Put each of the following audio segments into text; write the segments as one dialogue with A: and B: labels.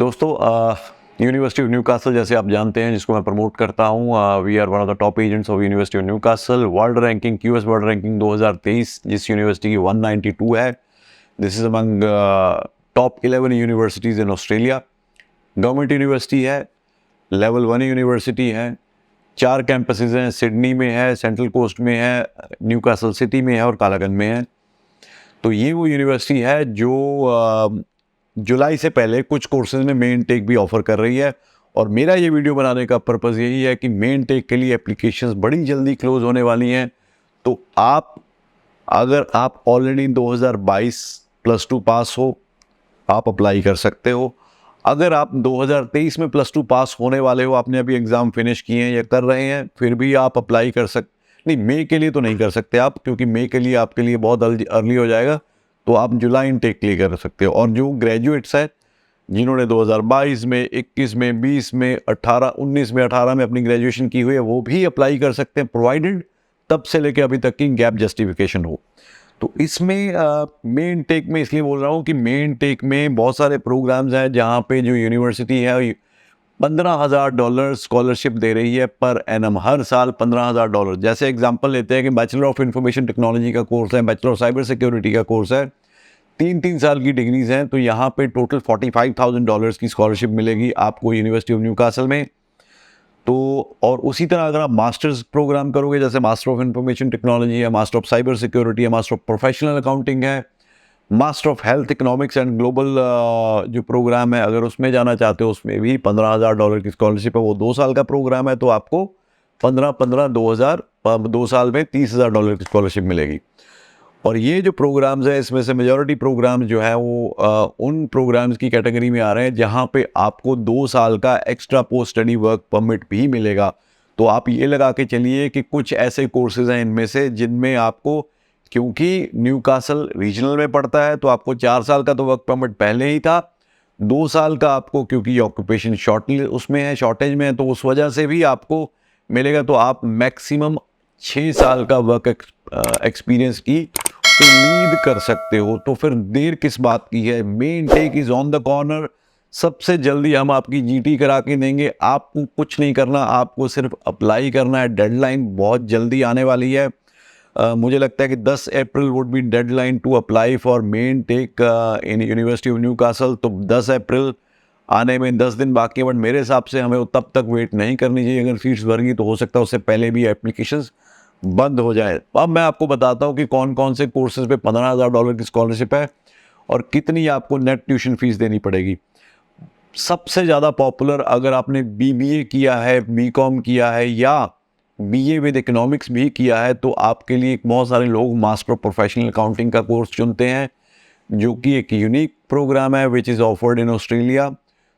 A: दोस्तों university of Newcastle जैसे आप जानते हैं जिसको मैं प्रमोट करता हूँ, we are one of the top agents of university of Newcastle. World ranking QS world ranking 2023 जिस यूनिवर्सिटी की 192 है। This is among top 11 universities in Australia. Government university है, लेवल 1 यूनिवर्सिटी है, 4 कैंपसेस हैं। सिडनी में है, सेंट्रल कोस्ट में है, न्यूकासल सिटी में है और कालागंज में है। तो ये वो यूनिवर्सिटी है जो जुलाई से पहले कुछ कोर्सेज में मेन टेक भी ऑफर कर रही है। और मेरा ये वीडियो बनाने का पर्पज़ यही है कि मेन टेक के लिए एप्लीकेशंस बड़ी जल्दी क्लोज होने वाली हैं। तो अगर आप ऑलरेडी 2022 +2 पास हो, आप अप्लाई कर सकते हो। अगर आप 2023 में +2 पास होने वाले हो, आपने अभी एग्ज़ाम फिनिश किए हैं या कर रहे हैं, फिर भी आप अप्लाई कर नहीं, मई के लिए तो नहीं कर सकते आप, क्योंकि मई के लिए आपके लिए बहुत अर्ली हो जाएगा। तो आप जुलाई इनटेक के लिए कर सकते हो। और जो ग्रेजुएट्स हैं जिन्होंने 2022 में, 21 में, 20 में, 18, 19 में, 18 में अपनी ग्रेजुएशन की हुई है, वो भी अप्लाई कर सकते हैं, प्रोवाइडेड तब से लेके अभी तक की गैप जस्टिफिकेशन हो। तो इसमें मेन टेक में इसलिए बोल रहा हूँ कि मेन टेक में बहुत सारे प्रोग्राम्स हैं जहाँ पे जो यूनिवर्सिटी है $15,000 स्कॉलरशिप दे रही है पर एनम, हर साल $15,000। जैसे एग्जांपल लेते हैं कि बैचलर ऑफ इंफॉर्मेशन टेक्नोलॉजी का कोर्स है, बैचलर ऑफ साइबर सिक्योरिटी का कोर्स है, 3 साल की डिग्रीज हैं, तो यहाँ पे टोटल $45,000 की स्कॉलरशिप मिलेगी आपको यूनिवर्सिटी ऑफ न्यूकासल में। तो और उसी तरह अगर आप मास्टर्स प्रोग्राम करोगे, जैसे मास्टर ऑफ इंफॉर्मेशन टेक्नोलॉजी है, मास्टर ऑफ साइबर सिक्योरिटी है, मास्टर ऑफ प्रोफेशनल अकाउंटिंग है, master of health economics and global जो प्रोग्राम है, अगर उसमें जाना चाहते हो, उसमें भी $15,000 की स्कॉलरशिप है। वो 2 साल का प्रोग्राम है, तो आपको 2 साल में $30,000 की स्कॉलरशिप मिलेगी। और ये जो प्रोग्राम्स है, इसमें से मेजॉरिटी प्रोग्राम्स जो है वो उन प्रोग्राम्स की कैटेगरी में आ रहे हैं जहाँ पे आपको 2 साल का extra post study work permit भी मिलेगा। तो आप ये लगा के चलिए कि कुछ ऐसे कोर्सेज हैं इनमें से जिनमें आपको, क्योंकि न्यूकासल रीजनल में पड़ता है, तो आपको 4 साल का तो वर्क परमिट पहले ही था, 2 साल का आपको, क्योंकि ऑक्यूपेशन शॉर्टेज में है, तो उस वजह से भी आपको मिलेगा। तो आप मैक्सिमम 6 साल का वर्क एक्सपीरियंस की उम्मीद कर सकते हो। तो फिर देर किस बात की है? Main take is on the corner. सबसे जल्दी हम आपकी जीटी करा के देंगे। आपको कुछ नहीं करना, आपको सिर्फ अप्लाई करना है। डेडलाइन बहुत जल्दी आने वाली है। मुझे लगता है कि 10 April would be deadline to apply for M Tech in university of Newcastle. तो 10 अप्रैल आने में 10 दिन बाकी है, बट मेरे हिसाब से हमें तब तक वेट नहीं करनी चाहिए। अगर फीस भर गई तो हो सकता है उससे पहले भी एप्लीकेशंस बंद हो जाए। अब मैं आपको बताता हूँ कि कौन कौन से कोर्सेज पे $15,000 की स्कॉलरशिप है और कितनी आपको नेट ट्यूशन फीस देनी पड़ेगी। सबसे ज़्यादा पॉपुलर, अगर आपने बीबीए किया है, बीकॉम किया है या बीए विद इकोनॉमिक्स भी किया है, तो आपके लिए बहुत सारे लोग मास्टर ऑफ प्रोफेशनल अकाउंटिंग का कोर्स चुनते हैं, जो कि एक यूनिक प्रोग्राम है which is offered in Australia.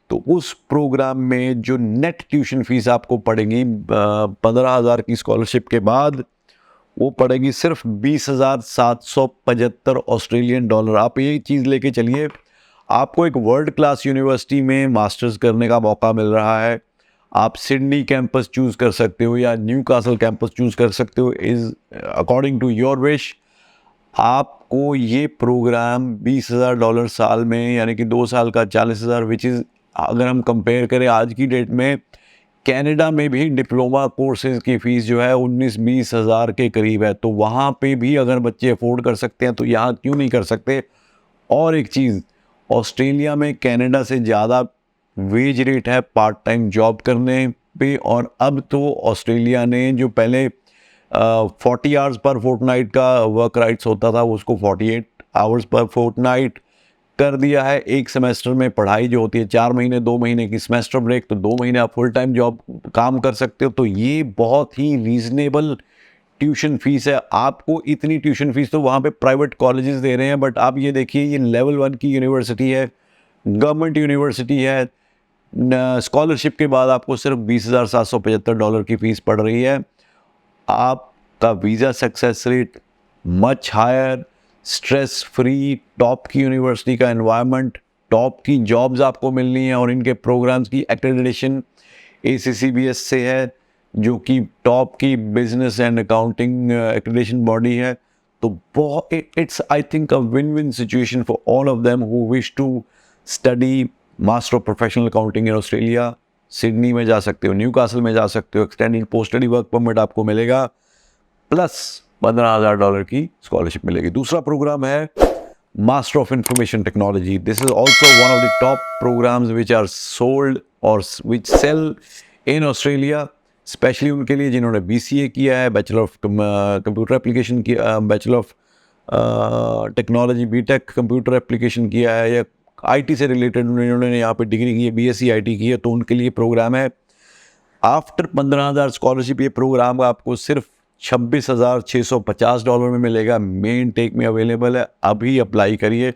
A: तो उस प्रोग्राम में जो नेट ट्यूशन फीस आपको पड़ेगी 15,000 की स्कॉलरशिप के बाद, वो पड़ेगी सिर्फ $20,775 ऑस्ट्रेलियन डॉलर। आप ये चीज़ लेके चलिए, आपको एक वर्ल्ड क्लास यूनिवर्सिटी में मास्टर्स करने का मौका मिल रहा है। आप सिडनी कैंपस चूज़ कर सकते हो या न्यूकासल कैंपस चूज़ कर सकते हो, is according to your wish. आपको ये प्रोग्राम $20,000 साल में, यानी कि 2 साल का 40,000, विच इज़, अगर हम कंपेयर करें आज की डेट में, कनाडा में भी डिप्लोमा कोर्सेज़ की फ़ीस जो है 19-20 हज़ार के करीब है। तो वहाँ पे भी अगर बच्चे अफोर्ड कर सकते हैं तो यहाँ क्यों नहीं कर सकते? और एक चीज़, ऑस्ट्रेलिया में कनाडा से ज़्यादा वेज रेट है पार्ट टाइम जॉब करने पे। और अब तो ऑस्ट्रेलिया ने, जो पहले 40 आवर्स पर फोर्टनाइट का वर्क राइट्स होता था, उसको 48 आवर्स पर फोर्टनाइट कर दिया है। एक सेमेस्टर में पढ़ाई जो होती है 4 महीने, 2 महीने की सेमेस्टर ब्रेक, तो 2 महीने आप फुल टाइम जॉब काम कर सकते हो। तो ये बहुत ही रीजनेबल ट्यूशन फीस है। आपको इतनी ट्यूशन फीस तो वहाँ पे प्राइवेट कॉलेजेस दे रहे हैं, बट आप ये देखिए, ये लेवल 1 की यूनिवर्सिटी है, गवर्नमेंट यूनिवर्सिटी है। स्कॉलरशिप के बाद आपको सिर्फ $20,775 की फ़ीस पड़ रही है। आपका visa success rate much higher, stress free, top की यूनिवर्सिटी का एनवायरनमेंट, टॉप की जॉब्स आपको मिलनी है। और इनके प्रोग्राम्स की एक्रेडिटेशन ACCBS से है, जो कि टॉप की business and accounting accreditation body है। तो it's, I think, a win win situation for all of them who wish to study master of professional accounting in Australia, Sydney में जा सकते हो, न्यूकासल में जा सकते हो, extended post study work permit आपको मिलेगा, प्लस $15,000 की स्कॉलरशिप मिलेगी। दूसरा प्रोग्राम है master of information technology. This is also one of the top programmes which are sold और which sell in Australia, specially उनके लिए जिन्होंने BCA किया है, बैचलर ऑफ कंप्यूटर एप्लीकेशन किया, bachelor of technology BTech computer application किया है, या IT से रिलेटेड उन्होंने यहाँ पे डिग्री की है, BSc IT की है, तो उनके लिए प्रोग्राम है। आफ्टर 15,000 स्कॉलरशिप ये प्रोग्राम आपको सिर्फ $26,650 में मिलेगा। मेन टेक में अवेलेबल है, अभी अप्लाई करिए।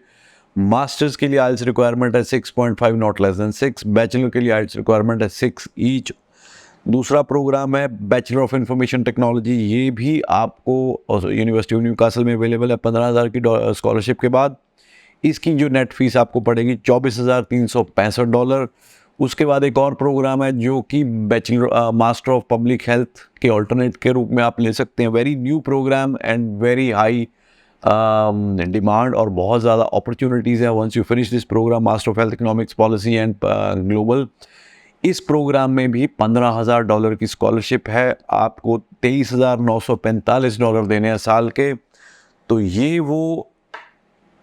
A: मास्टर्स के लिए आइल्स रिक्वायरमेंट है 6.5 नॉट लेस देन 6, बैचलर के लिए आइल्स रिक्वायरमेंट है 6 ईच। दूसरा प्रोग्राम है बैचलर ऑफ इंफॉर्मेशन टेक्नोलॉजी, ये भी आपको यूनिवर्सिटी ऑफ न्यूकासल में अवेलेबल है 15,000 की स्कॉलरशिप के बाद। इसकी जो नेट फीस आपको पड़ेगी $24,365। उसके बाद एक और प्रोग्राम है जो कि bachelor master of public health के ऑल्टरनेट के रूप में आप ले सकते हैं। Very new programme and very high demand और बहुत ज़्यादा अपॉर्चुनिटीज़ हैं once you finish this programme, master of health economics policy and global. इस प्रोग्राम में भी $15,000 की स्कॉलरशिप है, आपको $23,945 देने हैं साल के। तो ये वो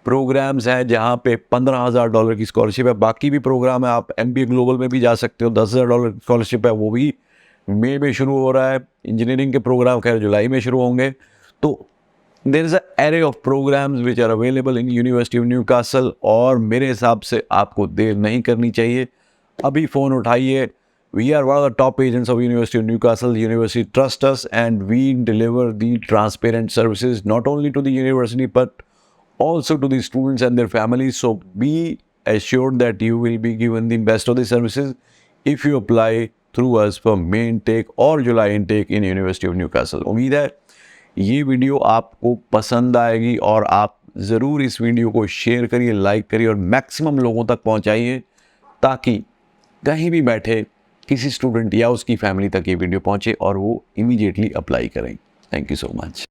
A: प्रोग्राम्स हैं जहाँ पे $15,000 की स्कॉलरशिप है। बाकी भी प्रोग्राम है, आप MBA ग्लोबल में भी जा सकते हो, $10,000 की स्कॉलरशिप है, वो भी मई में शुरू हो रहा है। इंजीनियरिंग के प्रोग्राम खैर जुलाई में शुरू होंगे। तो there is a array of programmes which are available in university of Newcastle, और मेरे हिसाब से आपको देर नहीं करनी चाहिए, अभी फ़ोन उठाइए। We are one of the top agents of University of Newcastle. The university trusts us and we deliver the transparent services not only to the university but also to the students and their families. So be assured that you will be given the best of the services if you apply through us for May intake or July intake in University of Newcastle. उम्मीद है ये video आपको पसंद आएगी और आप ज़रूर इस वीडियो को शेयर करिए, लाइक करिए और मैक्सिमम लोगों तक पहुंचाइए, ताकि कहीं भी बैठे किसी स्टूडेंट या उसकी फैमिली तक ये वीडियो पहुंचे और वो इमीडिएटली अप्लाई करें। Thank you so much.